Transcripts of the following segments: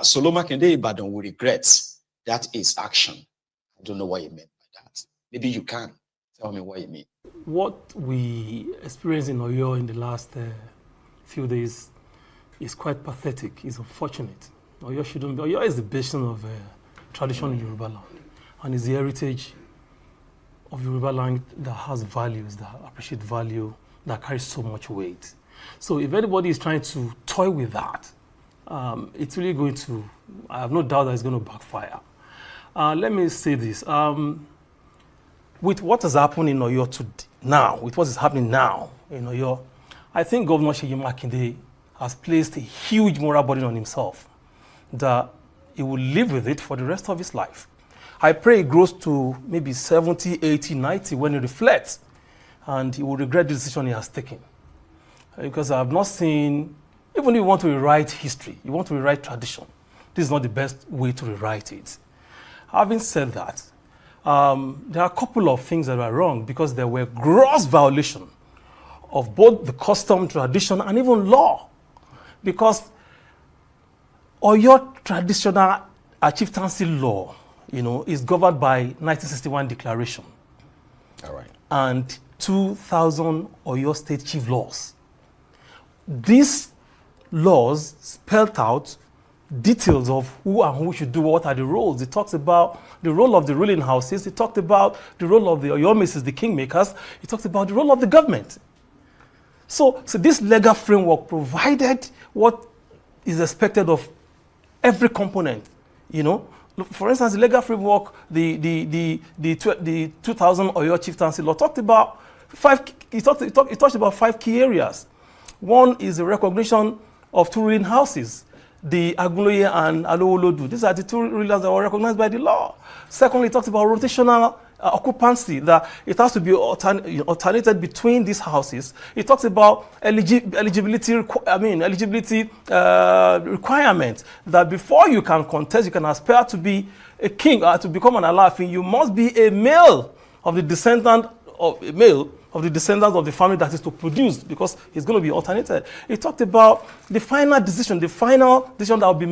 Solo Makinde Ibadan will regret that is action. I don't know what you meant by that. Maybe you can tell me what you mean. What we experienced in Oyo in the last few days is quite pathetic. It's unfortunate. Oyo shouldn't be. Oyo is the basin of tradition in Yoruba land, and is the heritage of Yoruba land that has values, that appreciate value, that carries so much weight. So if anybody is trying to toy with that, it's really going to, I have no doubt that it's going to backfire. Let me say this. With what has happened in Oyo now, with what is happening now in Oyo, I think Governor Seyi Makinde has placed a huge moral burden on himself that he will live with it for the rest of his life. I pray it grows to maybe 70, 80, 90 when he reflects, and he will regret the decision he has taken. Because I have not seen, even if you want to rewrite history, you want to rewrite tradition, this is not the best way to rewrite it. Having said that, there are a couple of things that are wrong because there were gross violations of both the custom, tradition, and even law. Because Oyo traditional chieftaincy law, is governed by 1961 declaration. All right. And 2000 Oyo state chief laws. These laws spelled out details of who and who should do what are the roles. It talks about the role of the ruling houses. It talked about the role of the Oyomesis, the kingmakers. It talks about the role of the government. So this legal framework provided what is expected of every component. For instance, the legal framework, the 2000 Oyo chieftaincy law talked about it talked about 5 key areas. One is the recognition of 2 ruling houses, the Aguloye and Alowolodu. These are the 2 rulers that were recognized by the law. Secondly, it talks about rotational occupancy, that it has to be alternated between these houses. It talks about eligibility requirement, that before you can contest, you can aspire to be a king or to become an Alaafin, you must be a male of the descendant of the family that is to produce, because it's going to be alternated. It talked about the final decision that will be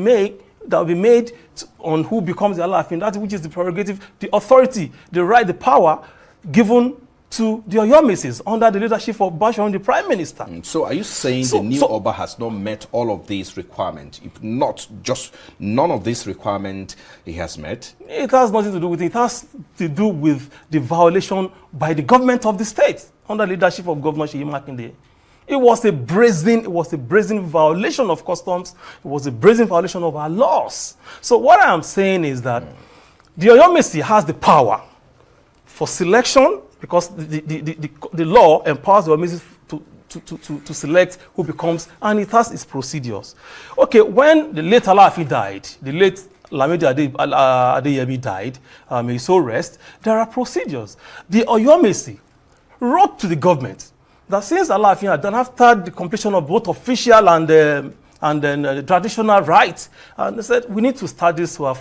made on who becomes the Alaafin, that which is the prerogative, the authority, the right, the power given to the Oyomesis under the leadership of Bashorun, the Prime Minister. So are you saying the new Oba has not met all of these requirements? If not, just none of these requirements he has met? It has nothing to do with it. It has to do with the violation by the government of the state under the leadership of Governor Seyi Makinde. It was a brazen violation of customs. It was a brazen violation of our laws. So what I am saying is that the Oyomesi has the power for selection, because the law empowers the Oyomesi to select who becomes, and it has its procedures. Okay, when the late Alaafin died, the late Lamidi Adeyemi died, may his soul rest, there are procedures. The Oyomesi wrote to the government that since Alaafin had done, after the completion of both official and then traditional rights, and they said, we need to start this to have.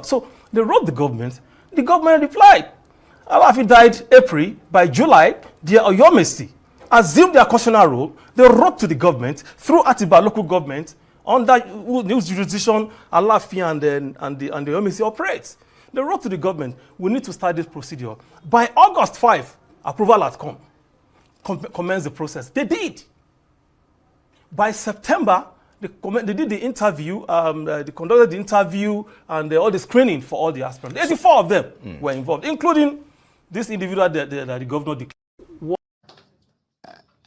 So they wrote the government replied. Alaafin died April. By July, the Oyomesi assumed their constitutional role. They wrote to the government through Atiba local government under whose jurisdiction Alaafin and the Oyomesi operates. They wrote to the government, we need to start this procedure. By August 5, approval had come. Commence the process. They did. By September, they did the interview, they conducted the interview and all the screening for all the aspirants. 84 of them were involved, including this individual that the governor declared.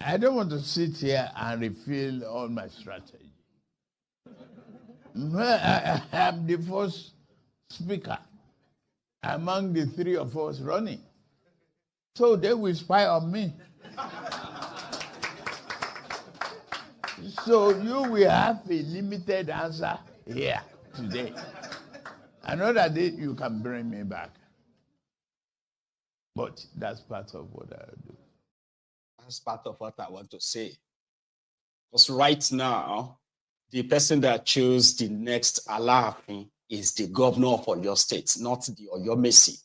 I don't want to sit here and reveal all my strategy. I am the first speaker among the 3 of us running. So they will spy on me. So you will have a limited answer here today. Another day you can bring me back. But that's part of what I do. That's part of what I want to say. Because right now, the person that chose the next Alaafin is the governor of Oyo State, not the Oyomesi.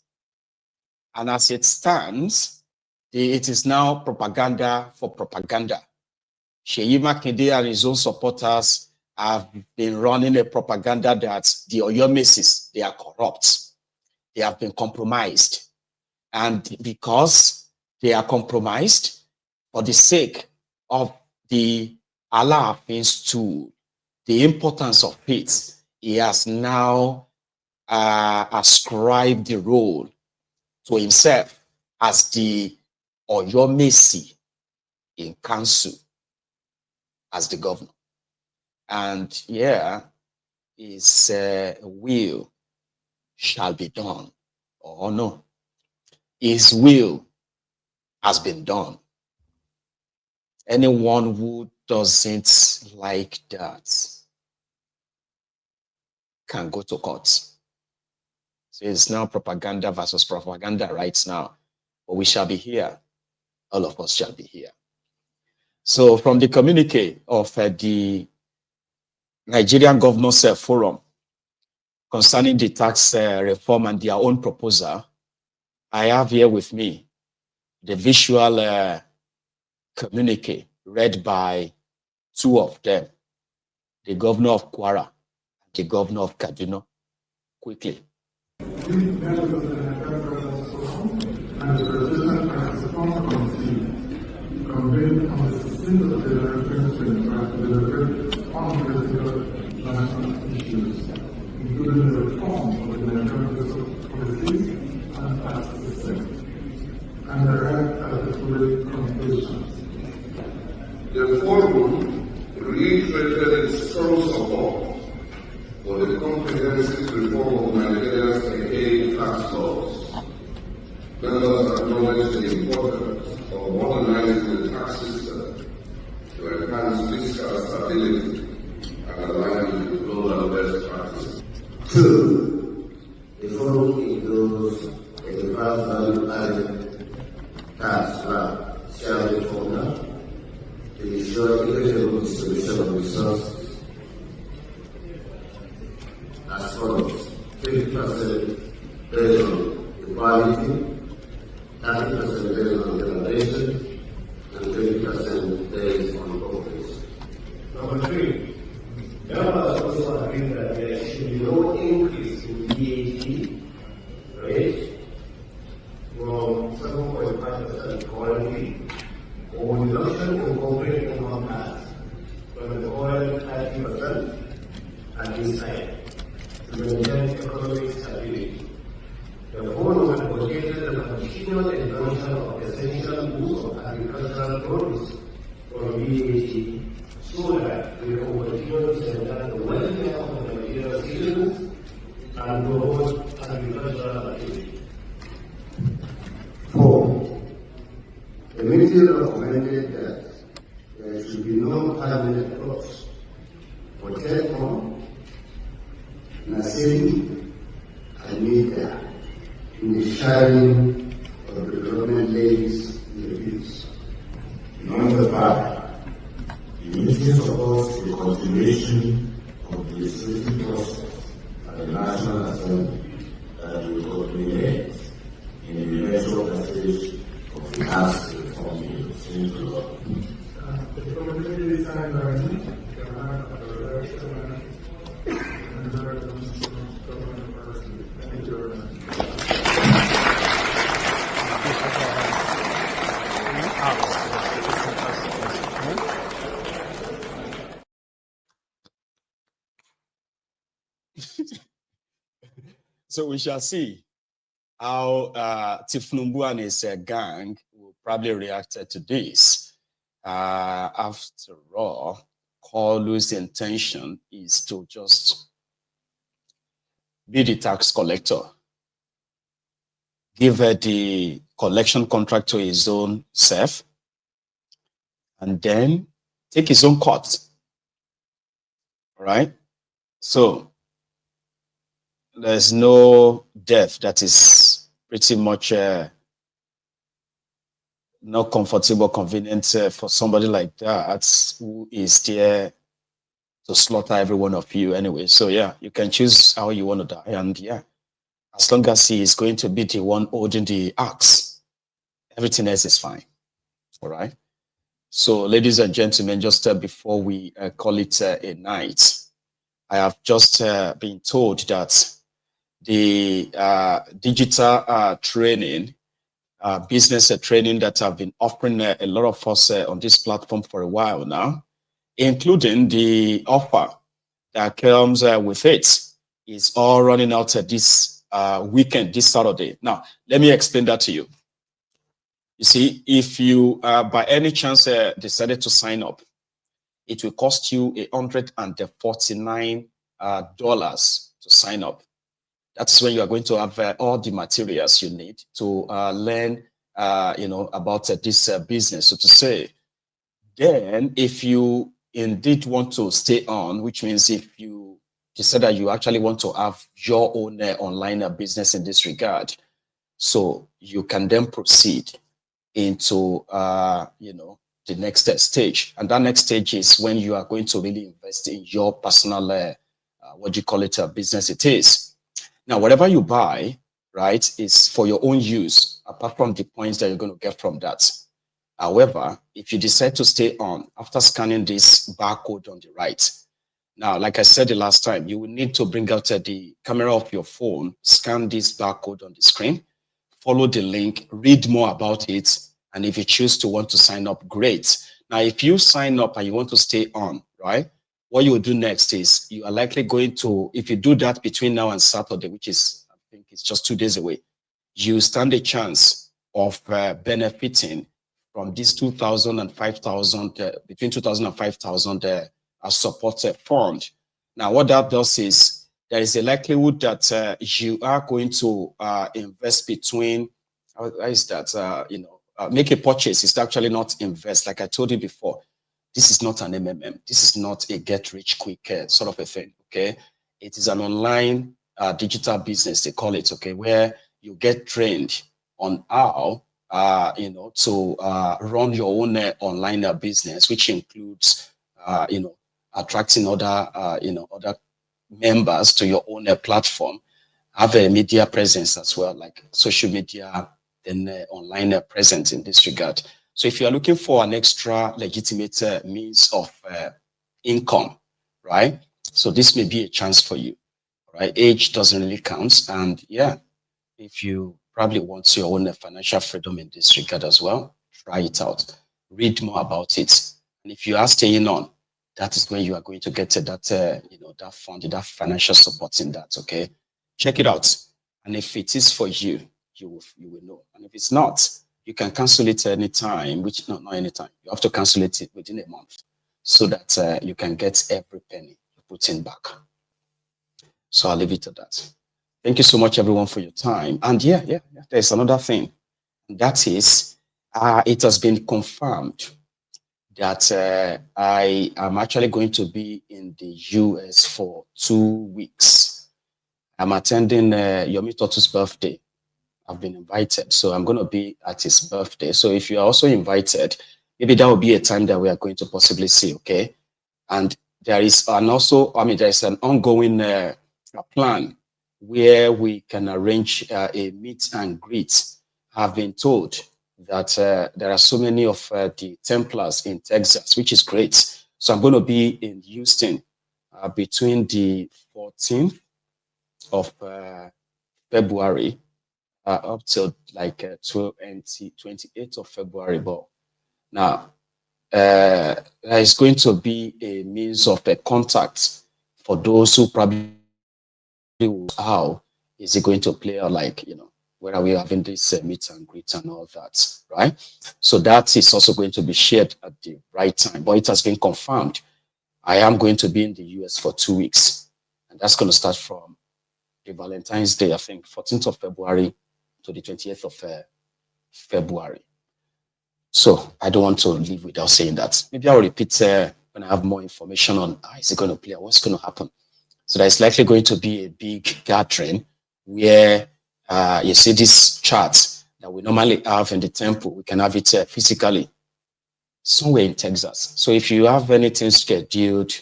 And as it stands, it is now propaganda for propaganda. Seyi Makinde and his own supporters have been running a propaganda that the Oyomesis, they are corrupt. They have been compromised. And because they are compromised, for the sake of the Alaafin tool, the importance of it, he has now ascribed the role to himself as the Oyomesi in council, as the governor. And yeah, his will shall be done, or no, his will has been done. Anyone who doesn't like that can go to court. So it's now propaganda versus propaganda right now. But we shall be here. All of us shall be here. So from the communique of the Nigerian Governors Forum concerning the tax reform and their own proposal, I have here with me the visual communique read by two of them, the governor of Kwara, the governor of Kaduna. Quickly. Convened on the 16th of January 2025 to deliberate on critical national issues, including the reform of the Nigerian fiscal policies and tax system, and arrived at the following conclusions. The forum reiterated its strong support for the comprehensive reform of Nigeria's archaic tax laws. Members acknowledge the importance of modernizing the tax system to enhance fiscal stability and align with global best practices. 2. The forum includes a vast value-added tax slab shall be formula to ensure equitable distribution of resources as follows: 50% based on equality, 30% based on generation, and 20% based on profits. Number 3. Members also agree that there should be no increase in VAT rate from 7.5% currently, or reduction in corporate income tax from the current 30% at this time to maintain economic stability. The forum advocated the continued exemption of essential goods of agricultural produce from VAT so that we can continue to center the welfare of the Nigerian citizens and promote agricultural activity. 4. The meeting recommended that there should be no permanent crops for telecom, Nasiri, and media in the sharing of the development levies in the bills. Number 5. The meeting supports the continuation of the legislative process at the National Assembly that will culminate in the eventual passage of the tax reform bills into law. The committee is signed by me, the man of the director, and the director of the government. Thank you very much. So we shall see how Tifnumbu and his gang will probably react to this. After all, Kolu's intention is to just be the tax collector, give the collection contract to his own self, and then take his own cut. All right? So there's no death that is pretty much not comfortable, convenient for somebody like that who is there to slaughter every one of you anyway. So yeah, you can choose how you want to die. And yeah, as long as he is going to be the one holding the axe, everything else is fine. All right. So, ladies and gentlemen, just before we call it a night, I have just been told that the digital training, business training that I've been offering a lot of us on this platform for a while now, including the offer that comes with it, is all running out this weekend, this Saturday. Now, let me explain that to you. You see, if you by any chance decided to sign up, it will cost you $149 to sign up. That's when you are going to have all the materials you need to learn, about this business, so to say. Then, if you indeed want to stay on, which means if you decide that you actually want to have your own online business in this regard, so you can then proceed into the next stage. And that next stage is when you are going to really invest in your personal what do you call it, business it is. Now, whatever you buy, right, is for your own use, apart from the points that you're going to get from that. However, if you decide to stay on after scanning this barcode on the right, now, like I said the last time, you will need to bring out the camera of your phone, scan this barcode on the screen, follow the link, read more about it, and if you choose to want to sign up, great. Now, if you sign up and you want to stay on, right, what you will do next is you are likely going to, if you do that between now and Saturday, which is, I think it's just 2 days away, you stand a chance of benefiting from this 2,000 and 5,000, between 2,000 and 5,000 support fund. Now, what that does is there is a likelihood that you are going to invest between, how is that, make a purchase. It's actually not invest. Like I told you before, this is not an MMM. This is not a get rich quick sort of a thing, okay? It is an online digital business, they call it, okay, where you get trained on how, to run your own online business, which includes, attracting other, other members to your own platform, have a media presence as well, like social media and online presence in this regard. So if you're looking for an extra legitimate means of income, right? So this may be a chance for you, right? Age doesn't really count. And yeah, if you probably want your own financial freedom in this regard as well, try it out. Read more about it. And if you are staying on, that is when you are going to get that, that fund, that financial support in that, okay? Check it out. And if it is for you, you will know. And if it's not, you can cancel it anytime, which not anytime. You have to cancel it within a month so that you can get every penny you put in back. So I'll leave it at that. Thank you so much, everyone, for your time. And yeah, there's another thing. That is, it has been confirmed that I am actually going to be in the US for 2 weeks. I'm attending Yomi Totu's birthday. I've been invited, so I'm going to be at his birthday. So if you are also invited, maybe that will be a time that we are going to possibly see, okay? And there is there is an ongoing plan where we can arrange a meet and greet. I've been told that there are so many of the Templars in Texas, which is great. So I'm going to be in Houston between the 14th of February up till like 28th of February. But now, it's going to be a means of a contact for those who probably how is it going to play out, like, where are we having this meet and greet and all that, right? So that is also going to be shared at the right time. But it has been confirmed. I am going to be in the US for 2 weeks. And that's going to start from the Valentine's Day, I think, 14th of February to the 20th of February. So I don't want to leave without saying that. Maybe I'll repeat when I have more information on how is it going to play, what's going to happen. So there's likely going to be a big gathering where you see this chart that we normally have in the temple. We can have it physically somewhere in Texas. So if you have anything scheduled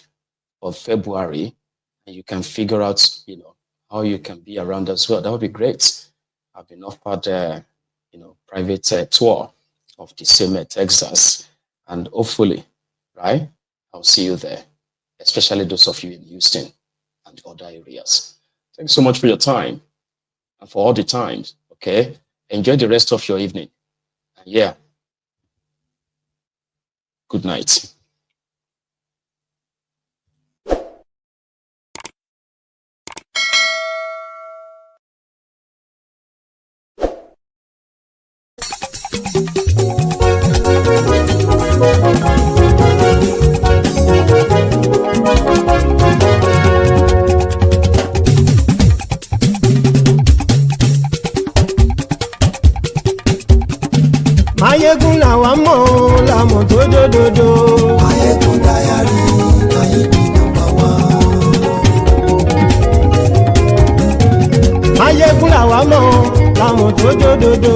for February and you can figure out, how you can be around as well, that would be great. I've been offered, private tour of the same Texas. And hopefully, right, I'll see you there, especially those of you in Houston and other areas. Thanks so much for your time and for all the times, okay? Enjoy the rest of your evening. And yeah, good night. Máyégún làwa mọ̀ làmọ̀ tó dòdòdò. Máyégún dáyàrí Máyégún nọ́mbà wán. Máyégún làwa mọ̀ làmọ̀ tó dòdòdò.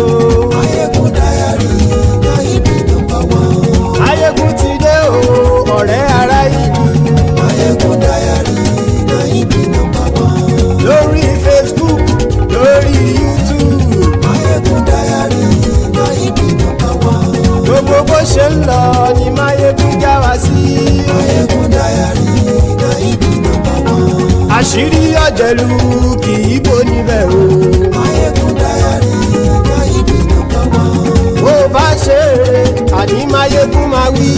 Máyégún dáyàrí Máyégún nọ́mbà wán. Máyégún ti dé o ọ̀rẹ́ ará ìlú. Máyégún dáyàrí Máyégún nọ́mbà wán. Lórí Facebook lórí YouTube. Máyégún dáyàrí Máyégún nọ́mbà wán. Gbogbo bó ṣe ń lọ ni Máyégún já wa sí. Máyégún dáyàrí Máyégún nọ́mbà wán. Àṣírí ọ̀jẹ̀lú kì í bò níbẹ̀ o. Máyégún dáyàrí Máyégún nọ́mbà wán. Bó bá ṣe eré àní Máyégún máa wí.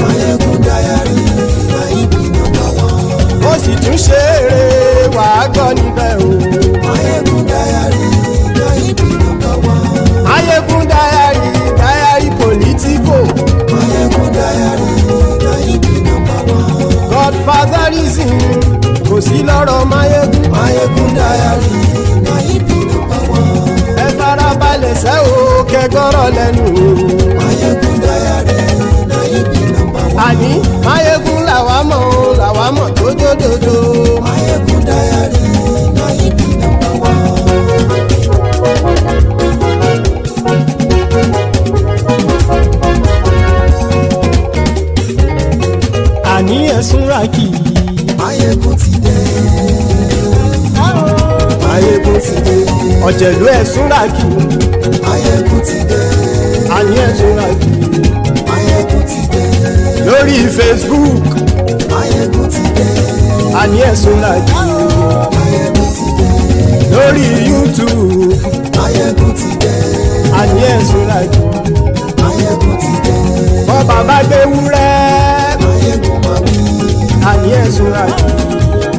Máyégún dáyàrí Máyégún nọ́mbà wán. Ó sì tún ṣe eré wàá gbọ́ níbẹ̀ o. Máyégún dáyàrí Máyégún nọ́mbà wán. Máyégún dáyàrí pòlítíkò. Máyégún dáyàrí Máyégún nọ́mbà wán. Godfatherism kò sí lọ́rọ̀ Máyégún. Máyégún dáyàrí Máyégún nọ́mbà wán. Ẹ farabalẹ̀ sẹ́ o kẹgọ́rọ̀ lẹ́nu o. Máyégún dáyàrí Máyégún nọ́mbà wán. Àní Máyégún làwa mọ̀ tó dòdòdò. Máyégún dáyàrí Máyégún nọ́mbà wán. Àní ẹ̀sùn ràkì. Máyégún ti dé. Máyégún ti dé. Ọ̀jẹ̀lú ẹ̀sùn ràkì. Máyégún ti dé. Àní ẹ̀sùn ràkì. Máyégún ti dé. Lórí Facebook. Máyégún ti dé. Àní ẹ̀sùn ràkì. Máyégún ti dé. Lórí YouTube. Máyégún ti dé. Àní ẹ̀sùn ràkì. Máyégún ti dé. Bọ́ bàbá gbé wúrẹ́. Máyégún máa wí. Àní ẹ̀sùn ràkì.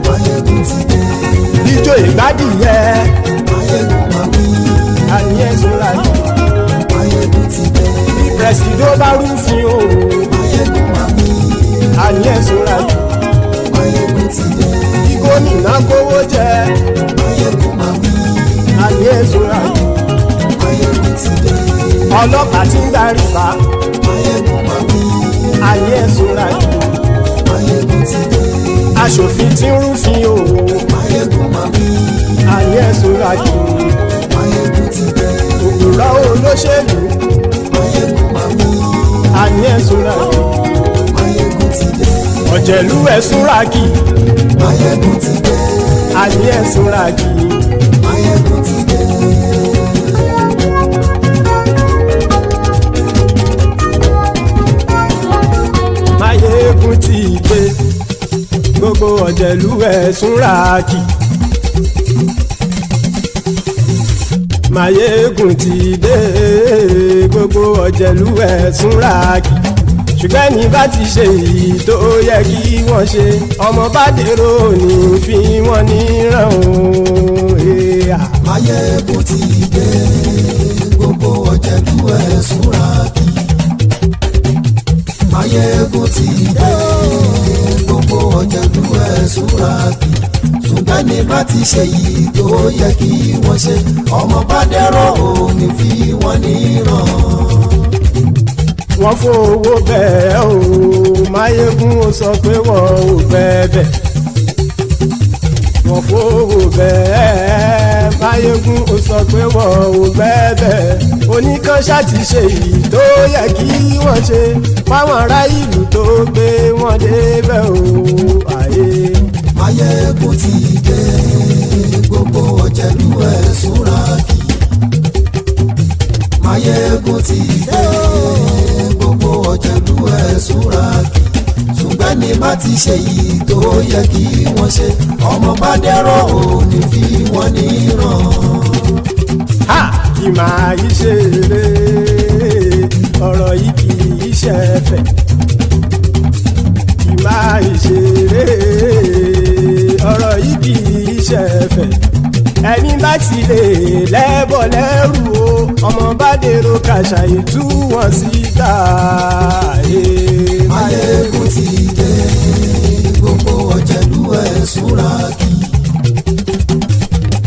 Máyégún ti dé. Ijó ìgbádìyẹ. Máyégún máa wí. Àní ẹ̀sùn ràkì. Máyégún ti dé. Pẹ̀sìdó bá rúfin o. Máyégún máa wí. Àní ẹ̀sùn ràkì. Máyégún ti dé. Bí gómìnà kówó jẹ. Máyégún máa wí. Àní ẹ̀sùn ràkì. Máyégún ti dé. Ọlọ́pàá tí ń gba rìbá. Máyégún máa wí. Àní ẹ̀sùn ràkì. Máyégún ti dé. Aṣòfin tí ń rúfin o. Máyégún máa wí. Àní ẹ̀sùn ràkì. Máyégún ti dé. Òpùrọ́ olóṣèlú. Máyégún máa wí. Àní ẹ̀sùn ràkì. Máyégún ti dé. Ọ̀jẹ̀lú ẹ̀sùn ràkì. Máyégún ti dé. Àní ẹ̀sùn ràkì. Máyégún ti dé. Máyégún ti dé. Gbogbo ọ̀jẹ̀lú ẹ̀sùn ràkì. Máyégún ti dé. Gbogbo ọ̀jẹ̀lú ẹ̀sùn ràkì. Ṣùgbọ́n ní bá ti ṣe èyí tó yẹ kí wọ́n ṣe, ọmọ bá dèrò ní fi wọ́n níran o. Máyégún ti dé. Gbogbo ọ̀jẹ̀lú ẹ̀sùn ràkì. Máyégún ti dé. Gbogbo ọ̀jẹ̀lú ẹ̀sùn ràkì. Ṣùgbọ́n ní bá ti ṣe èyí tó yẹ kí wọ́n ṣe, ọmọ bá dèrò ní fi wọ́n níran. Wọ́n fowó bẹ́ẹ̀ o, Máyégún ó sọ pé wọ́n ò bẹ́ẹ̀. Wọ́n fowó bẹ́ẹ̀, Máyégún ó sọ pé wọ́n ò bẹ́ẹ̀. Oníkan ṣáàtì ṣe èyí tó yẹ kí wọ́n ṣe, fáwọn ará ìlú tó gbé wọn débẹ̀ o. Máyégún ti dé. Gbogbo ọ̀jẹ̀lú ẹ̀sùn ràkì. Máyégún ti dé. Gbogbo ọ̀jẹ̀lú bá ti ṣe yìí tó yẹ kí wọ́n ṣe ọmọ bá dẹ́rọ̀ ò ní fi wọ́n níran. ha kì máa yí ṣeré ọ̀rọ̀ yìí kì í ṣẹ̀fẹ̀ kì máa yí ṣeré ọ̀rọ̀ yìí kì í ṣẹ̀fẹ̀ ẹni bá ti lè lẹ́bọ̀ lẹ́rù o ọmọ bá dèrò kàṣàyè tú wọn síta. Máyégún ti dé gbogbo ọ̀jẹ̀lú ẹ̀ súnra kí.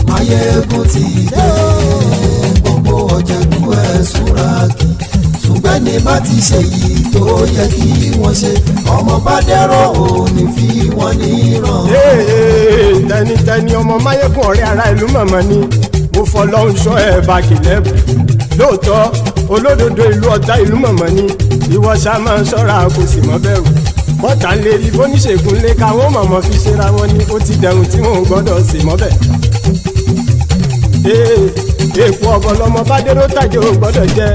Máyégún ti dé gbogbo ọ̀jẹ̀lú ẹ̀ súnra kí. ṣùgbọ́n ní bá ti ṣe yìí tó yẹ kí wọ́n ṣe ọmọ bá dẹ́rọ̀ ò ní fi wọ́n níran. tẹnitẹni ọmọ Máyégún ọ̀rẹ́ ara ìlú mọ̀mọ́ ni mo fọlọ́hún ṣọ́ ẹ̀ bá kìlẹ́bù lóòótọ́ olódodo ìlú ọ̀tá ìlú mọ̀mọ́ ni ìwọ ṣá máa ń ṣọ́ra kò sì mọ́ bẹ̀rù bọ́tà ń lè rí bóníṣègùn lé káwọn mọ̀mọ́ fi ṣera wọn ni ó ti dẹ̀rùn tí wọn ò gbọ́dọ̀ sì mọ́ bẹ̀. èèpo ọ̀bọ lọmọ bá dérò tàjẹ́ ò gbọ́dọ̀ jẹ́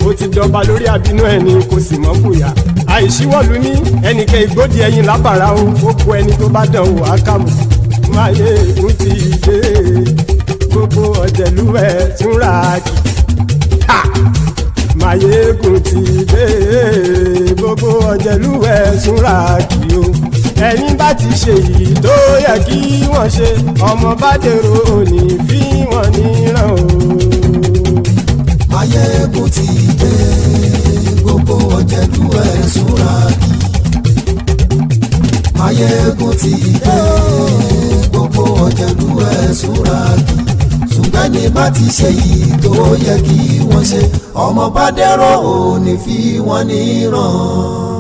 ó ti dọba lórí abínú ẹni kò sì mọ́ fòyà àìsíwọ́lu ní ẹnìkẹ́ ìgbódì ẹyin lábàrá o ó kó ẹni tó bá dán wò á kàmù. Máyégún ti dé gbogbo ọ̀jẹ̀lú ẹ̀ túnra kì. Máyégún ti dé gbogbo ọ̀jẹ̀lú ẹ̀ túnra kì o ẹni bá ti ṣe yìí tó yẹ kí wọ́n ṣe ọmọ bá dèrò òní fi wọ́n níran o. Máyégún ti dé gbogbo ọ̀jẹ̀lú ẹ̀ súnra kí. Máyégún ti dé gbogbo ọ̀jẹ̀lú ẹ̀ súnra kí. ṣùgbọ́n ní bá ti ṣe yìí tó yẹ kí wọ́n ṣe ọmọ bá dẹ́rọ̀ ò ní fi wọ́n níran.